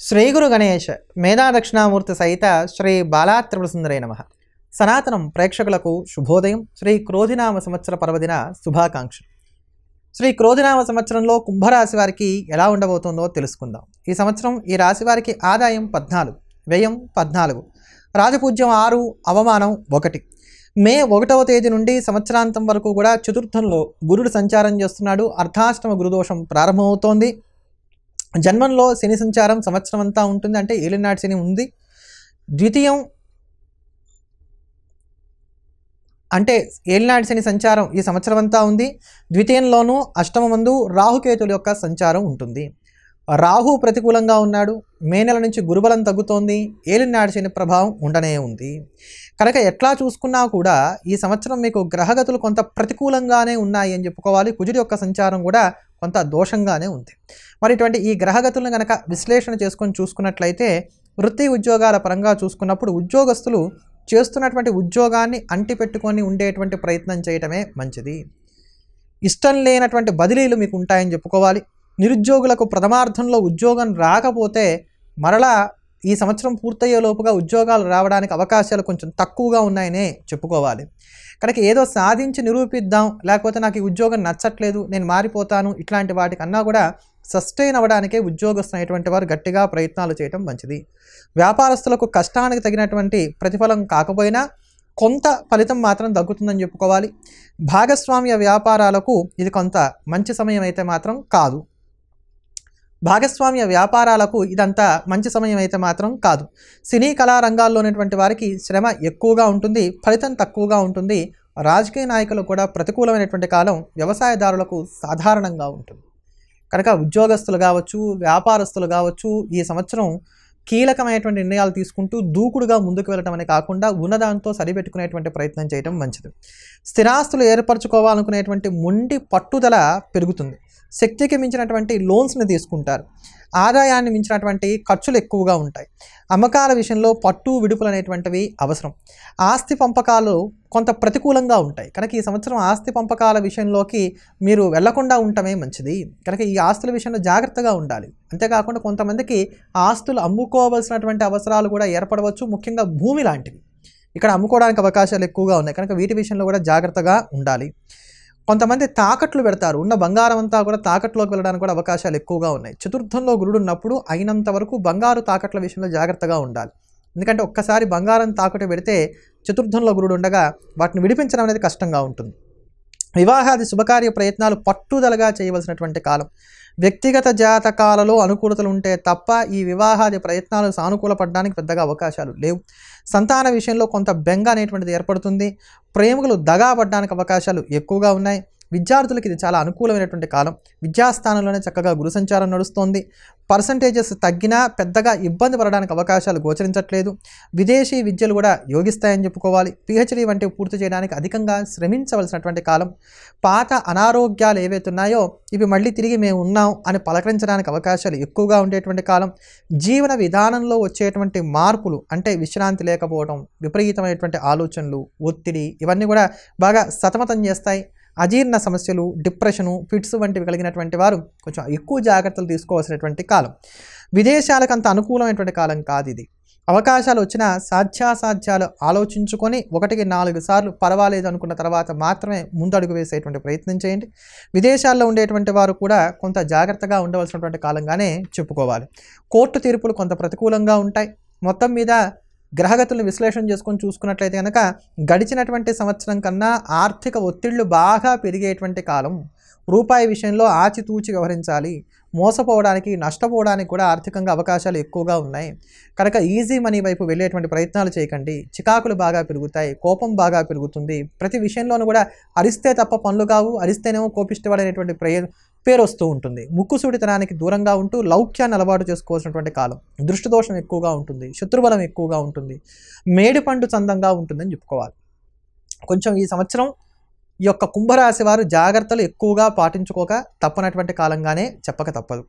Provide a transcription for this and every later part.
శ్రీ గురు గణేష్ మేధా దక్షిణామూర్తి సహిత శ్రీ బాలా త్రిపుర సుందరే నమః. సనాతనం ప్రేక్షకులకు శుభోదయం. శ్రీ క్రోధినామ సంవత్సర పర్వదిన శుభాకాంక్షలు. శ్రీ క్రోధినామ సంవత్సరంలో కుంభరాశి వారికి ఎలా ఉండబోతుందో తెలుసుకుందాం. ఈ సంవత్సరం ఈ రాశి వారికి ఆదాయం 14, వ్యయం 14, రాజపూజ్యం 6, అవమానం 1. మే 1వ తేదీ నుండి సంవత్సరాంతం వరకు కూడా చతుర్థంలో గురుడు సంచారం చేస్తున్నాడు. అర్ధాష్టమ గురుదోషం ప్రారంభమవుతోంది. జన్మంలో శని సంచారం సంవత్సరం అంతా ఉంటుంది, అంటే ఏలినాటి శని ఉంది. ద్వితీయం అంటే ఏలినాటి శని సంచారం ఈ సంవత్సరం అంతా ఉంది. ద్వితీయంలోనూ అష్టమమందు రాహుకేతుల యొక్క సంచారం ఉంటుంది. రాహు ప్రతికూలంగా ఉన్నాడు. మే నెల నుంచి గురుబలం తగ్గుతోంది. ఏలినాటి శని ప్రభావం ఉండనే ఉంది. కనుక ఎట్లా చూసుకున్నా కూడా ఈ సంవత్సరం మీకు గ్రహగతులు కొంత ప్రతికూలంగానే ఉన్నాయి అని చెప్పుకోవాలి. కుజుడి యొక్క సంచారం కూడా కొంత దోషంగానే ఉంది. మరి ఇటువంటి ఈ గ్రహగతులను కనుక విశ్లేషణ చేసుకొని చూసుకున్నట్లయితే వృత్తి ఉద్యోగాల పరంగా చూసుకున్నప్పుడు ఉద్యోగస్తులు చేస్తున్నటువంటి ఉద్యోగాన్ని అంటిపెట్టుకొని ఉండేటువంటి ప్రయత్నం చేయటమే మంచిది. ఇష్టం లేనటువంటి బదిలీలు మీకు ఉంటాయని చెప్పుకోవాలి. నిరుద్యోగులకు ప్రథమార్థంలో ఉద్యోగం రాకపోతే మరలా ఈ సంవత్సరం పూర్తయ్యే లోపుగా ఉద్యోగాలు రావడానికి అవకాశాలు కొంచెం తక్కువగా ఉన్నాయనే చెప్పుకోవాలి. కనుక ఏదో సాధించి నిరూపిద్దాం, లేకపోతే నాకు ఈ ఉద్యోగం నచ్చట్లేదు, నేను మారిపోతాను, ఇట్లాంటి వాటికన్నా కూడా సస్టైన్ అవ్వడానికే ఉద్యోగస్తులు అనేటువంటి వారు గట్టిగా ప్రయత్నాలు చేయడం మంచిది. వ్యాపారస్తులకు కష్టానికి తగినటువంటి ప్రతిఫలం కాకపోయినా కొంత ఫలితం మాత్రం దక్కుతుందని చెప్పుకోవాలి. భాగస్వామ్య వ్యాపారాలకు ఇది కొంత మంచి సమయం అయితే మాత్రం కాదు. భాగస్వామ్య వ్యాపారాలకు ఇదంతా మంచి సమయం అయితే మాత్రం కాదు. సినీ కళా రంగాల్లో ఉన్నటువంటి వారికి శ్రమ ఎక్కువగా ఉంటుంది, ఫలితం తక్కువగా ఉంటుంది. రాజకీయ నాయకులు కూడా ప్రతికూలమైనటువంటి కాలం వ్యవసాయదారులకు సాధారణంగా ఉంటుంది. కనుక ఉద్యోగస్తులు కావచ్చు, వ్యాపారస్తులు కావచ్చు, ఈ సంవత్సరం కీలకమైనటువంటి నిర్ణయాలు తీసుకుంటూ దూకుడుగా ముందుకు వెళ్ళడం అనే కాకుండా ఉన్నదాంతో సరిపెట్టుకునేటువంటి ప్రయత్నం చేయడం మంచిది. స్థిరాస్తులు ఏర్పరచుకోవాలనుకునేటువంటి మొండి పట్టుదల పెరుగుతుంది. శక్తికి మించినటువంటి లోన్స్ని తీసుకుంటారు. ఆదాయాన్ని మించినటువంటి ఖర్చులు ఎక్కువగా ఉంటాయి. అమ్మకాల విషయంలో పట్టు విడుపులు అనేటువంటివి అవసరం. ఆస్తి పంపకాలు కొంత ప్రతికూలంగా ఉంటాయి. కనుక ఈ సంవత్సరం ఆస్తి పంపకాల విషయంలోకి మీరు వెళ్లకుండా ఉండటమే మంచిది. కనుక ఈ ఆస్తుల విషయంలో జాగ్రత్తగా ఉండాలి. అంతేకాకుండా కొంతమందికి ఆస్తులు అమ్ముకోవాల్సినటువంటి అవసరాలు కూడా ఏర్పడవచ్చు. ముఖ్యంగా భూమి లాంటివి ఇక్కడ అమ్ముకోవడానికి అవకాశాలు ఎక్కువగా ఉన్నాయి. కనుక వీటి విషయంలో కూడా జాగ్రత్తగా ఉండాలి. కొంతమంది తాకట్లు పెడతారు. ఉన్న బంగారం అంతా కూడా తాకట్లోకి వెళ్ళడానికి కూడా అవకాశాలు ఎక్కువగా ఉన్నాయి. చతుర్థంలో గురుడు ఉన్నప్పుడు అయినంత వరకు బంగారు తాకట్ల విషయంలో జాగ్రత్తగా ఉండాలి. ఎందుకంటే ఒక్కసారి బంగారం తాకట్టు పెడితే చతుర్థంలో గురుడు ఉండగా వాటిని విడిపించడం అనేది కష్టంగా ఉంటుంది. వివాహాది శుభకార్య ప్రయత్నాలు పట్టుదలగా చేయవలసినటువంటి కాలం. వ్యక్తిగత జాతకాలలో అనుకూలతలు ఉంటే తప్ప ఈ వివాహాది ప్రయత్నాలు సానుకూలపడడానికి పెద్దగా అవకాశాలు లేవు. సంతాన విషయంలో కొంత బెంగ అనేటువంటిది ఏర్పడుతుంది. ప్రేమికులు దగా పడడానికి అవకాశాలు ఎక్కువగా ఉన్నాయి. విద్యార్థులకి ఇది చాలా అనుకూలమైనటువంటి కాలం. విద్యాస్థానంలోనే చక్కగా గురు సంచారం నడుస్తోంది. పర్సంటేజెస్ తగ్గినా పెద్దగా ఇబ్బంది పడడానికి అవకాశాలు గోచరించట్లేదు. విదేశీ విద్యలు కూడా యోగిస్తాయని చెప్పుకోవాలి. పిహెచ్డీ వంటివి పూర్తి చేయడానికి అధికంగా శ్రమించవలసినటువంటి కాలం. పాత అనారోగ్యాలు ఏవైతే ఉన్నాయో ఇవి మళ్ళీ తిరిగి మేము ఉన్నాం అని పలకరించడానికి అవకాశాలు ఎక్కువగా ఉండేటువంటి కాలం. జీవన విధానంలో వచ్చేటువంటి మార్పులు అంటే విశ్రాంతి లేకపోవడం, విపరీతమైనటువంటి ఆలోచనలు, ఒత్తిడి ఇవన్నీ కూడా బాగా సతమతం చేస్తాయి. అజీర్ణ సమస్యలు, డిప్రెషను, ఫిట్స్ వంటివి కలిగినటువంటి వారు కొంచెం ఎక్కువ జాగ్రత్తలు తీసుకోవాల్సినటువంటి కాలం. విదేశాలకు అంత అనుకూలమైనటువంటి కాలం కాదు ఇది. అవకాశాలు వచ్చినా సాధ్యాసాధ్యాలు ఆలోచించుకొని 1కి 4 సార్లు పర్వాలేదు అనుకున్న తర్వాత మాత్రమే ముందడుగు వేసేటువంటి ప్రయత్నం చేయండి. విదేశాల్లో ఉండేటువంటి వారు కూడా కొంత జాగ్రత్తగా ఉండవలసినటువంటి కాలంగానే చెప్పుకోవాలి. కోర్టు తీర్పులు కొంత ప్రతికూలంగా ఉంటాయి. మొత్తం మీద గ్రహగతులను విశ్లేషణ చేసుకొని చూసుకున్నట్లయితే కనుక గడిచినటువంటి సంవత్సరం కన్నా ఆర్థిక ఒత్తిళ్లు బాగా పెరిగేటువంటి కాలం. రూపాయి విషయంలో ఆచితూచి వ్యవహరించాలి. మోసపోవడానికి, నష్టపోవడానికి కూడా ఆర్థికంగా అవకాశాలు ఎక్కువగా ఉన్నాయి. కనుక ఈజీ మనీ వైపు వెళ్ళేటువంటి ప్రయత్నాలు చేయకండి. చికాకులు బాగా పెరుగుతాయి, కోపం బాగా పెరుగుతుంది. ప్రతి విషయంలోనూ కూడా అరిస్తే తప్ప పనులు కావు, అరిస్తేనేమో కోపిష్టపడేటువంటి పేరు వస్తూ ఉంటుంది. ముక్కుసూడితనానికి దూరంగా ఉంటూ లౌక్యాన్ని అలవాటు చేసుకోవాల్సినటువంటి కాలం. దృష్టిదోషం ఎక్కువగా ఉంటుంది, శత్రుబలం ఎక్కువగా ఉంటుంది, మేడిపండు చందంగా ఉంటుందని చెప్పుకోవాలి. కొంచెం ఈ సంవత్సరం ఈ యొక్క కుంభరాశి వారు జాగ్రత్తలు ఎక్కువగా పాటించుకోక తప్పనటువంటి కాలంగానే చెప్పక తప్పదు.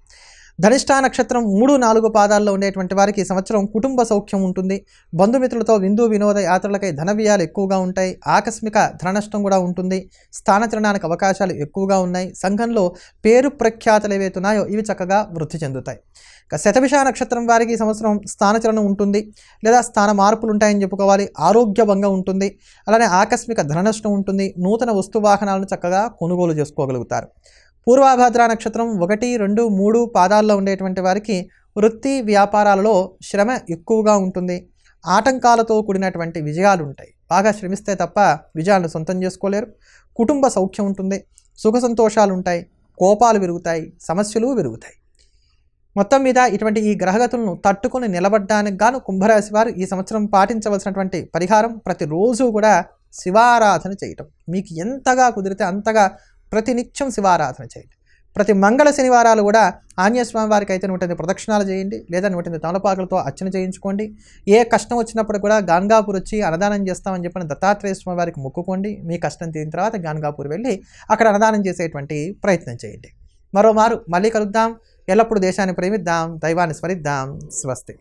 ధనిష్ట నక్షత్రం 3-4 పాదాల్లో ఉండేటువంటి వారికి ఈ సంవత్సరం కుటుంబ సౌఖ్యం ఉంటుంది. బంధుమిత్రులతో విందు వినోద యాత్రలకై ధన వ్యయాలు ఎక్కువగా ఉంటాయి. ఆకస్మిక ధన నష్టం కూడా ఉంటుంది. స్థానచలనానికి అవకాశాలు ఎక్కువగా ఉన్నాయి. సంఘంలో పేరు ప్రఖ్యాతలు ఏవైతే ఉన్నాయో ఇవి చక్కగా వృద్ధి చెందుతాయి. ఇక శతభిష నక్షత్రం వారికి ఈ సంవత్సరం స్థానచలనం ఉంటుంది, లేదా స్థాన మార్పులు ఉంటాయని చెప్పుకోవాలి. ఆరోగ్యభంగం ఉంటుంది, అలానే ఆకస్మిక ధన నష్టం ఉంటుంది. నూతన వస్తు వాహనాలను చక్కగా కొనుగోలు చేసుకోగలుగుతారు. పూర్వభద్ర నక్షత్రం 1, 2, 3 పాదాల్లో ఉండేటువంటి వారికి వృత్తి వ్యాపారాలలో శ్రమ ఎక్కువగా ఉంటుంది. ఆటంకాలతో కూడినటువంటి విజయాలు ఉంటాయి. బాగా శ్రమిస్తే తప్ప విజయాలను సొంతం చేసుకోలేరు. కుటుంబ సౌఖ్యం ఉంటుంది. సుఖ సంతోషాలు ఉంటాయి. కోపాలు విరుగుతాయి. సమస్యలు విరుగుతాయి. మొత్తం మీద ఇటువంటి ఈ గ్రహగతులను తట్టుకొని నిలబడడానికి గాను కుంభరాశి వారు ఈ సంవత్సరం పాటించవలసినటువంటి పరిహారం ప్రతిరోజు కూడా శివారాధన చేయటం. మీకు ఎంతగా కుదిరితే అంతగా ప్రతినిత్యం శివారాధన చేయండి. ప్రతి మంగళ శనివారాలు కూడా ఆంజనేయ స్వామి వారికి అయితే 108 ప్రదక్షిణాలు చేయండి, లేదా 108 తమలపాకులతో అర్చన చేయించుకోండి. ఏ కష్టం వచ్చినప్పుడు కూడా గాన్గాపూర్ వచ్చి అన్నదానం చేస్తామని చెప్పిన దత్తాత్రేయ స్వామి వారికి మొక్కుకోండి. మీ కష్టం తీరిన తర్వాత గాన్గాపూర్ వెళ్ళి అక్కడ అన్నదానం చేసేటువంటి ప్రయత్నం చేయండి. మరోమారు మళ్ళీ కలుద్దాం. ఎల్లప్పుడూ దేశాన్ని ప్రేమిద్దాం, దైవాన్ని స్మరిద్దాం. స్వస్తి.